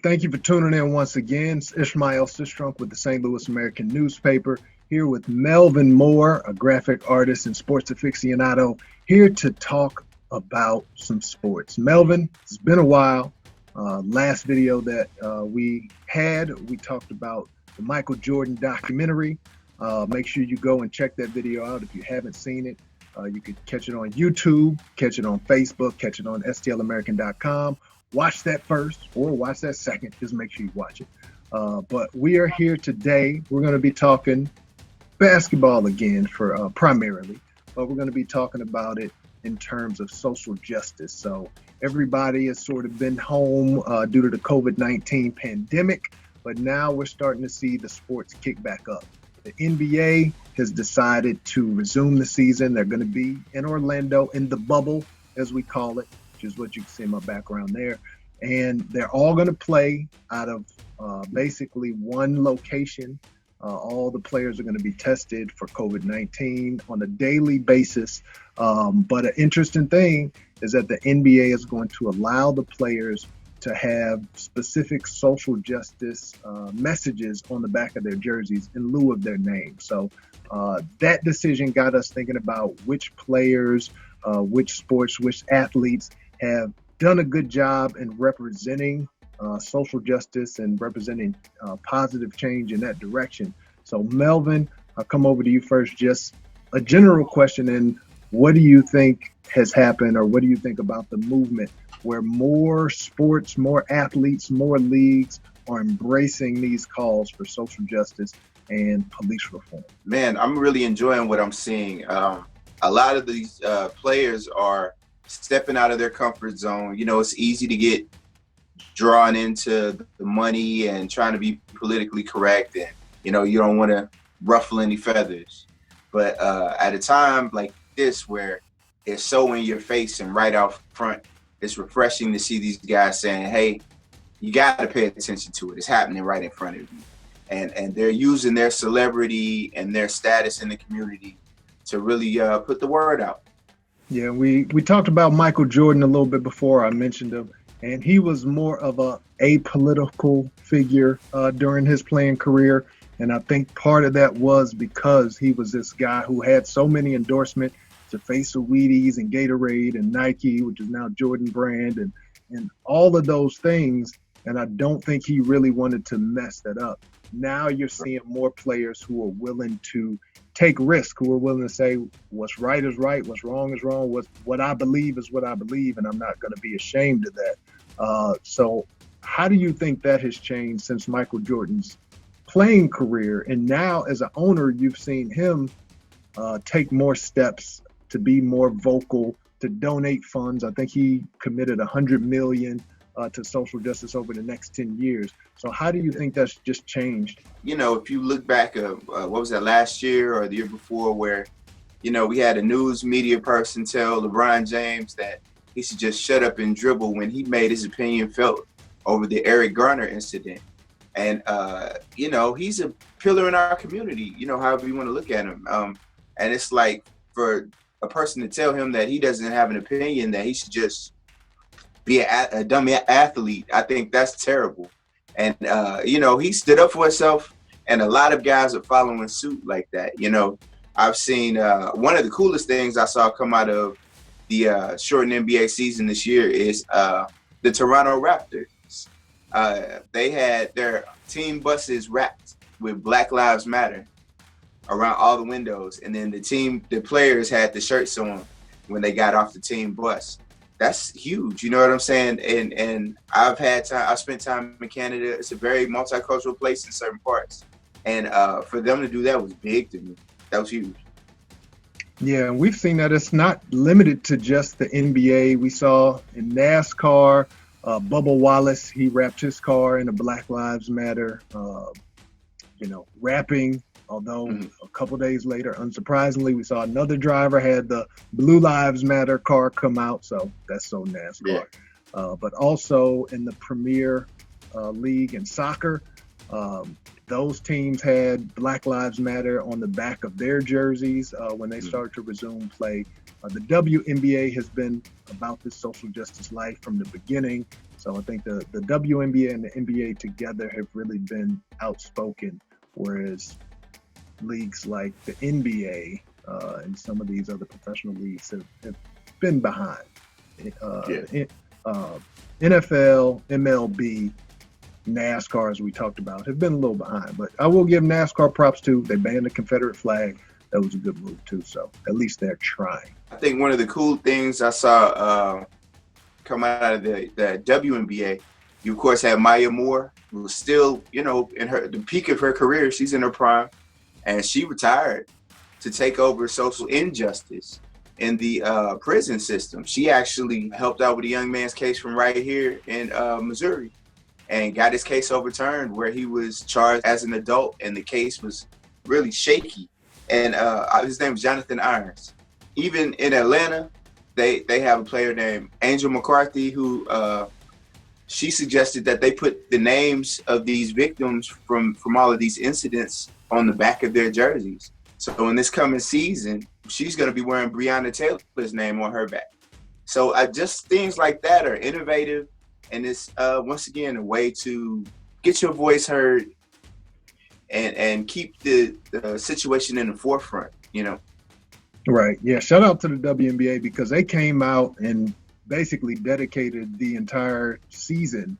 Thank you for tuning in once again. It's Ishmael Sistrunk with the St. Louis American newspaper, here with Melvin Moore, a graphic artist and sports aficionado, here to talk about some sports. Melvin, it's been a while. Last video that we talked about the Michael Jordan documentary. Make sure you go and check that video out if you haven't seen it. You can catch it on YouTube, catch it on Facebook, catch it on stlamerican.com. Watch that first or watch that second. Just make sure you watch it. But we are here today. We're going to be talking basketball again for primarily, but we're going to be talking about it in terms of social justice. So everybody has sort of been home due to the COVID-19 pandemic, but now we're starting to see the sports kick back up. The NBA has decided to resume the season. They're going to be in Orlando in the bubble, as we call it, which is what you can see in my background there. And they're all going to play out of basically one location. All the players are going to be tested for COVID-19 on a daily basis. But an interesting thing is that the NBA is going to allow the players to have specific social justice messages on the back of their jerseys in lieu of their name. So that decision got us thinking about which players, which sports, which athletes have done a good job in representing social justice and representing positive change in that direction. So Melvin, I'll come over to you first. Just a general question, and what do you think has happened, or what do you think about the movement where more sports, more athletes, more leagues are embracing these calls for social justice and police reform? Man, I'm really enjoying what I'm seeing. A lot of these players are stepping out of their comfort zone. You know, it's easy to get drawn into the money and trying to be politically correct, and you know, you don't want to ruffle any feathers. But at a time like this, where it's so in your face and right out front, it's refreshing to see these guys saying, hey, you got to pay attention to it. It's happening right in front of you. And they're using their celebrity and their status in the community to really put the word out. Yeah, we talked about Michael Jordan a little bit before. I mentioned him, and he was more of a apolitical figure during his playing career. And I think part of that was because he was this guy who had so many endorsements to face of Wheaties and Gatorade and Nike, which is now Jordan brand, and all of those things. And I don't think he really wanted to mess that up. Now you're seeing more players who are willing to take risk, who are willing to say what's right is right, what's wrong is wrong, what I believe is what I believe, and I'm not going to be ashamed of that. So how do you think that has changed since Michael Jordan's playing career? And now as an owner, you've seen him take more steps to be more vocal, to donate funds. I think he committed $100 million to social justice over the next 10 years. So how do you think that's just changed? You know, if you look back, what was that, last year or the year before, where, you know, we had a news media person tell LeBron James that he should just shut up and dribble when he made his opinion felt over the Eric Garner incident. And, you know, he's a pillar in our community, you know, however you want to look at him. And it's like, for a person to tell him that he doesn't have an opinion, that he should just be a dumb athlete, I think that's terrible. And, you know, he stood up for himself, and a lot of guys are following suit like that. You know, I've seen one of the coolest things I saw come out of the shortened NBA season this year is the Toronto Raptors. They had their team buses wrapped with Black Lives Matter around all the windows, and then the players had the shirts on when they got off the team bus. That's huge, you know what I'm saying? And I've spent time in Canada. It's a very multicultural place in certain parts, and for them to do that was big to me. That was huge. Yeah, and we've seen that it's not limited to just the NBA. We saw in NASCAR, Bubba Wallace, he wrapped his car in a Black Lives Matter, you know, wrapping. Although a couple days later, unsurprisingly, we saw another driver had the Blue Lives Matter car come out. So that's so NASCAR. Yeah. But also in the Premier League in soccer, those teams had Black Lives Matter on the back of their jerseys when they started to resume play. The WNBA has been about this social justice life from the beginning. So I think the WNBA and the NBA together have really been outspoken, whereas leagues like the NBA and some of these other professional leagues have been behind. NFL, MLB, NASCAR, as we talked about, have been a little behind. But I will give NASCAR props too. They banned the Confederate flag. That was a good move too. So at least they're trying. I think one of the cool things I saw come out of the WNBA, you of course had Maya Moore, who was still, in the peak of her career. She's in her prime, and she retired to take over social injustice in the prison system. She actually helped out with a young man's case from right here in Missouri, and got his case overturned where he was charged as an adult, and the case was really shaky. And his name is Jonathan Irons. Even in Atlanta, they have a player named Angel McCarthy who she suggested that they put the names of these victims from all of these incidents on the back of their jerseys. So in this coming season, she's going to be wearing Breonna Taylor's name on her back. So just things like that are innovative, and it's once again a way to get your voice heard and keep the situation in the forefront. Right. Yeah. Shout out to the WNBA because they came out and basically dedicated the entire season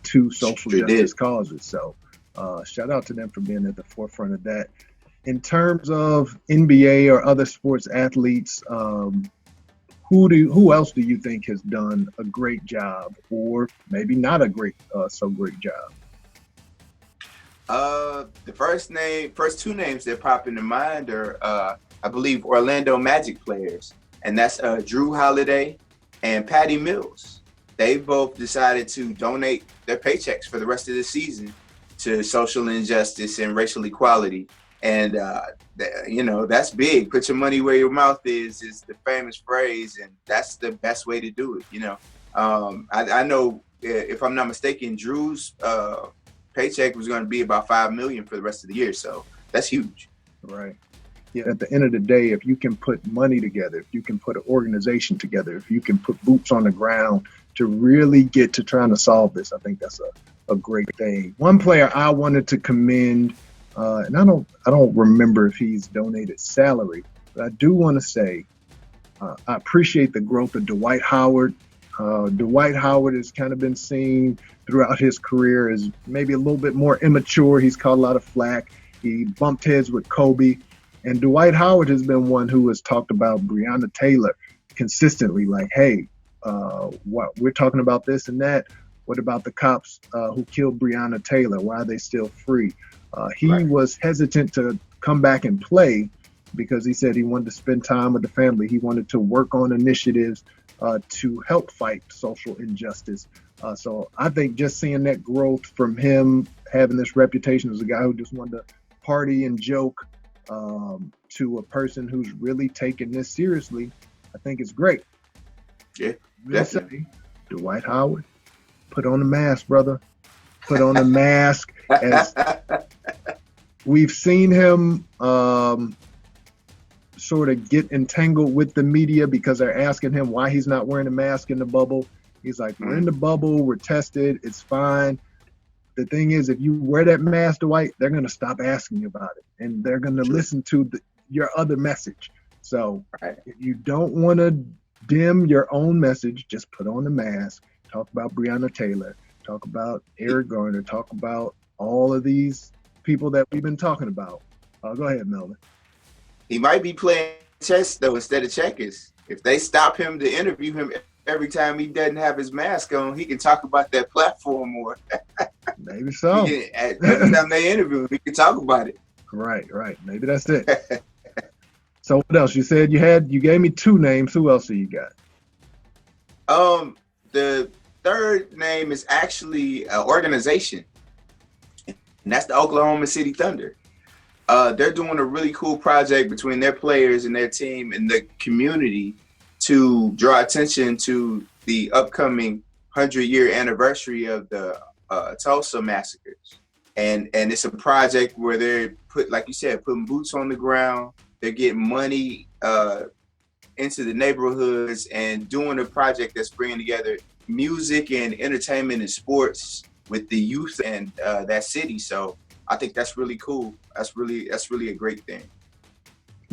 to social justice causes. So shout out to them for being at the forefront of that. In terms of NBA or other sports athletes, who else do you think has done a great job, or maybe not a great job? The first two names that pop into mind are, I believe, Orlando Magic players, and that's Drew Holiday and Patty Mills. They both decided to donate their paychecks for the rest of the season to social injustice and racial equality. And, that's big. Put your money where your mouth is the famous phrase, and that's the best way to do it. I know, if I'm not mistaken, Drew's paycheck was going to be about $5 million for the rest of the year. So that's huge. Right. Yeah. At the end of the day, if you can put money together, if you can put an organization together, if you can put boots on the ground to really get to trying to solve this, I think that's a great thing. One player I wanted to commend, and I don't remember if he's donated salary, but I do want to say I appreciate the growth of Dwight Howard. Dwight Howard has kind of been seen throughout his career as maybe a little bit more immature. He's caught a lot of flack. He bumped heads with Kobe. And Dwight Howard has been one who has talked about Breonna Taylor consistently, like, hey, what we're talking about this and that. What about the cops who killed Breonna Taylor? Why are they still free? He was hesitant to come back and play because he said he wanted to spend time with the family. He wanted to work on initiatives to help fight social injustice. So I think just seeing that growth from him, having this reputation as a guy who just wanted to party and joke, to a person who's really taking this seriously, I think it's great. Yeah, definitely. Dwight Howard, put on the mask, brother. Put on the mask. As we've seen him sort of get entangled with the media because they're asking him why he's not wearing a mask in the bubble. He's like, we're in the bubble, we're tested, it's fine. The thing is, if you wear that mask, Dwight, they're going to stop asking you about it, and they're going to listen to your other message. So if you don't want to dim your own message, just put on the mask, talk about Breonna Taylor, talk about Eric Garner, talk about all of these people that we've been talking about. Go ahead, Melvin. He might be playing chess, though, instead of checkers. If they stop him to interview him every time he doesn't have his mask on, he can talk about that platform more. Maybe so. Every time they interview him, he can talk about it. Right. Maybe that's it. So what else? You said you gave me two names. Who else do you got? The third name is actually an organization, and that's the Oklahoma City Thunder. They're doing a really cool project between their players and their team and the community to draw attention to the upcoming 100-year anniversary of the Tulsa massacres. And it's a project where they're putting boots on the ground. They're getting money into the neighborhoods and doing a project that's bringing together music and entertainment and sports with the youth and that city. So I think that's really cool. That's really a great thing.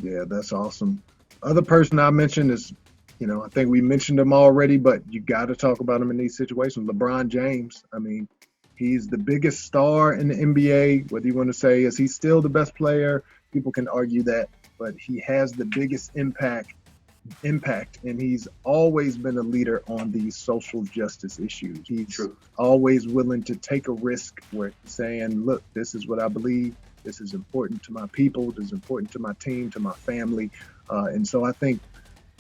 Yeah, that's awesome. Other person I mentioned is, I think we mentioned him already, but you got to talk about him in these situations. LeBron James. I mean, he's the biggest star in the NBA. Whether you want to say, is he still the best player? People can argue that, but he has the biggest impact, and he's always been a leader on these social justice issues. He's True. always willing to take a risk where he's saying, look, this is what I believe. This is important to my people. This is important to my team, to my family. And so I think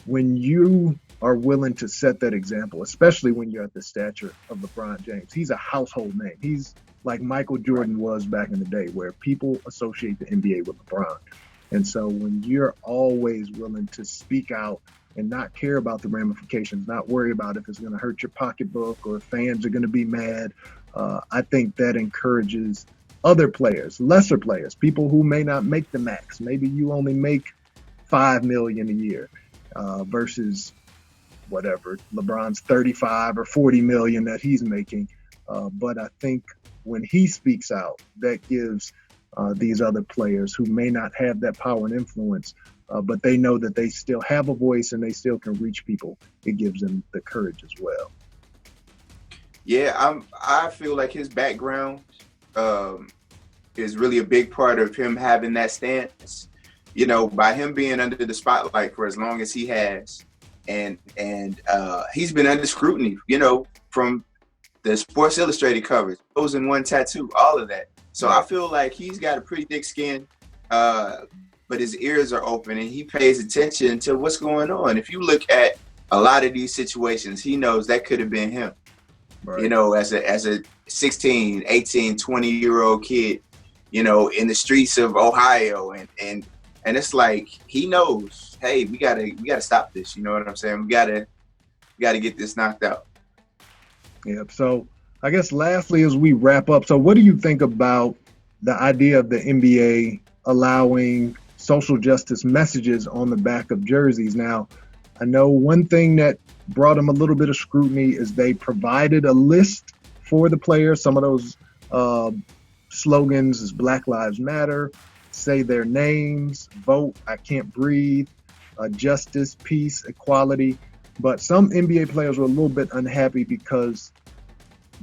when you are willing to set that example, especially when you're at the stature of LeBron James, he's a household name. He's like Michael Jordan was back in the day, where people associate the NBA with LeBron. And so when you're always willing to speak out and not care about the ramifications, not worry about if it's going to hurt your pocketbook or if fans are going to be mad, I think that encourages other players, lesser players, people who may not make the max. Maybe you only make $5 million a year versus whatever LeBron's 35 or 40 million that he's making. But I think when he speaks out, that gives these other players who may not have that power and influence, but they know that they still have a voice and they still can reach people. It gives them the courage as well. Yeah, I feel like his background is really a big part of him having that stance. By him being under the spotlight for as long as he has, and he's been under scrutiny, from the Sports Illustrated covers, those in one tattoo, all of that. So I feel like he's got a pretty thick skin, but his ears are open and he pays attention to what's going on. If you look at a lot of these situations, he knows that could have been him. Right. As a 16, 18, 20-year-old kid, in the streets of Ohio, and it's like he knows, hey, we gotta stop this. You know what I'm saying? We gotta get this knocked out. Yep. So I guess lastly, as we wrap up, so what do you think about the idea of the NBA allowing social justice messages on the back of jerseys? Now, I know one thing that brought them a little bit of scrutiny is they provided a list for the players. Some of those slogans is Black Lives Matter, say their names, vote, I can't breathe, justice, peace, equality. But some NBA players were a little bit unhappy because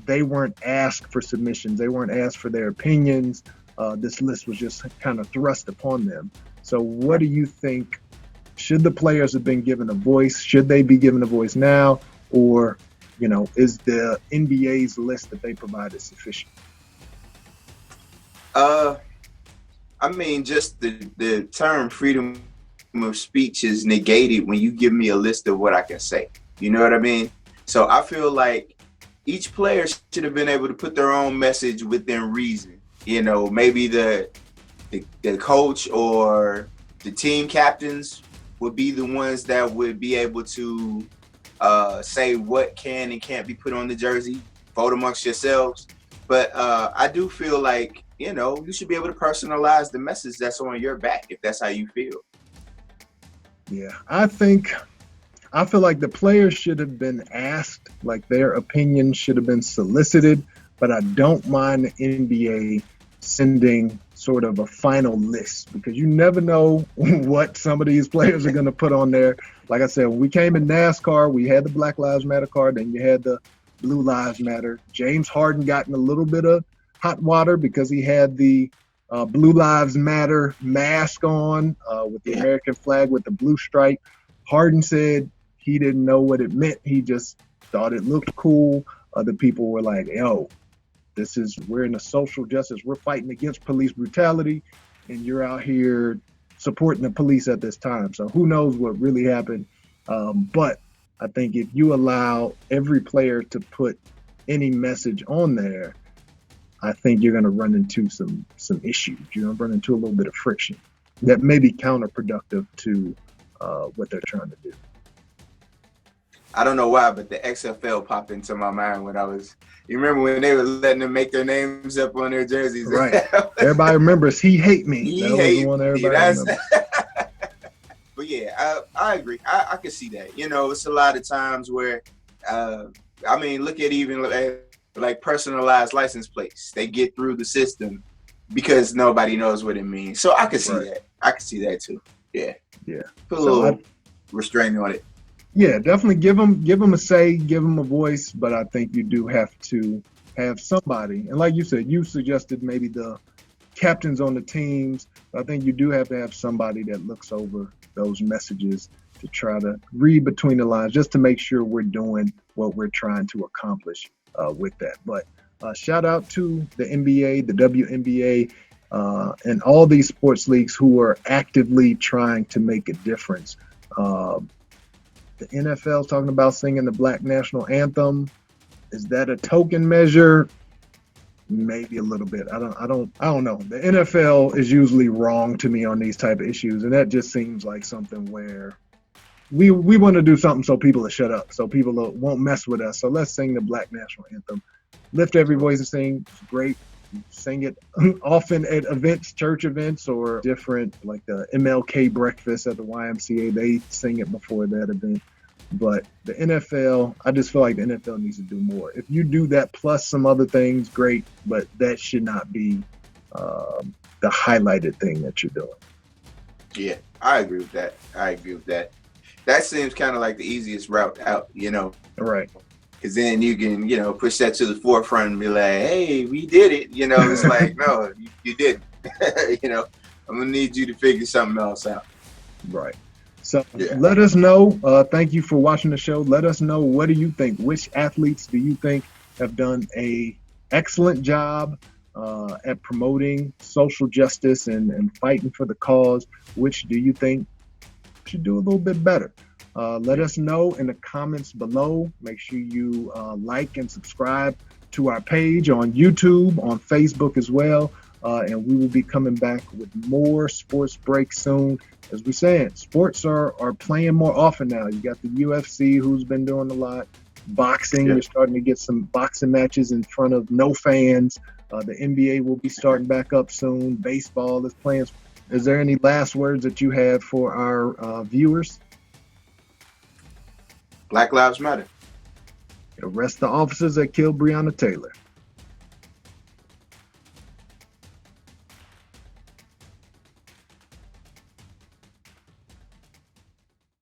they weren't asked for submissions. They weren't asked for their opinions. This list was just kind of thrust upon them. So what do you think? Should the players have been given a voice? Should they be given a voice now? Or, is the NBA's list that they provided sufficient? I mean, just the term freedom of speech is negated when you give me a list of what I can say. You know what I mean? So I feel like each player should have been able to put their own message within reason. Maybe the coach or the team captains would be the ones that would be able to say what can and can't be put on the jersey. Vote amongst yourselves. But I do feel like, you should be able to personalize the message that's on your back if that's how you feel. Yeah, I feel like the players should have been asked, like their opinion should have been solicited, but I don't mind the NBA sending sort of a final list because you never know what some of these players are going to put on there. Like I said, when we came in NASCAR, we had the Black Lives Matter card, then you had the Blue Lives Matter. James Harden got in a little bit of hot water because he had the Blue Lives Matter mask on with the American flag with the blue stripe. Harden said he didn't know what it meant. He just thought it looked cool. Other people were like, yo, we're in a social justice. We're fighting against police brutality, and you're out here supporting the police at this time. So who knows what really happened. But I think if you allow every player to put any message on there, I think you're going to run into some issues. You're going to run into a little bit of friction that may be counterproductive to what they're trying to do. I don't know why, but the XFL popped into my mind when you remember when they were letting them make their names up on their jerseys? Right. Everybody remembers He Hate Me. He that hate was the one everybody remembers. But yeah, I agree. I can see that. It's a lot of times where I mean, look at even like personalized license plates. They get through the system because nobody knows what it means. So I could see that. I could see that too. Yeah. Yeah. Put a little restraint on it. Yeah, definitely give them a say, give them a voice, but I think you do have to have somebody. And like you said, you suggested maybe the captains on the teams. I think you do have to have somebody that looks over those messages to try to read between the lines, just to make sure we're doing what we're trying to accomplish with that. But shout out to the NBA, the WNBA, and all these sports leagues who are actively trying to make a difference. The NFL is talking about singing the Black National Anthem. Is that a token measure? Maybe a little bit. I don't know. The NFL is usually wrong to me on these type of issues, and that just seems like something where we want to do something so people will shut up, so people won't mess with us. So let's sing the Black National Anthem. Lift every voice and sing. It's great. Sing it often at events, church events, or different, like the MLK breakfast at the YMCA. They sing it before that event. But the NFL, I just feel like the NFL needs to do more. If you do that plus some other things, great, but that should not be the highlighted thing that you're doing. Yeah, I agree with that. That seems kind of like the easiest route out, Right. Because then you can, push that to the forefront and be like, hey, we did it. It's like, no, you didn't. I'm going to need you to figure something else out. Right. So let us know. Thank you for watching the show. Let us know, what do you think? Which athletes do you think have done a excellent job at promoting social justice and fighting for the cause? Which do you think should do a little bit better? Let us know in the comments below. Make sure you like and subscribe to our page on YouTube, on Facebook as well. And we will be coming back with more sports breaks soon. As we're saying, sports are playing more often now. You got the UFC, who's been doing a lot. Boxing, you're starting to get some boxing matches in front of no fans. The NBA will be starting back up soon. Baseball is playing. Is there any last words that you have for our viewers? Black Lives Matter. Arrest the officers that killed Breonna Taylor.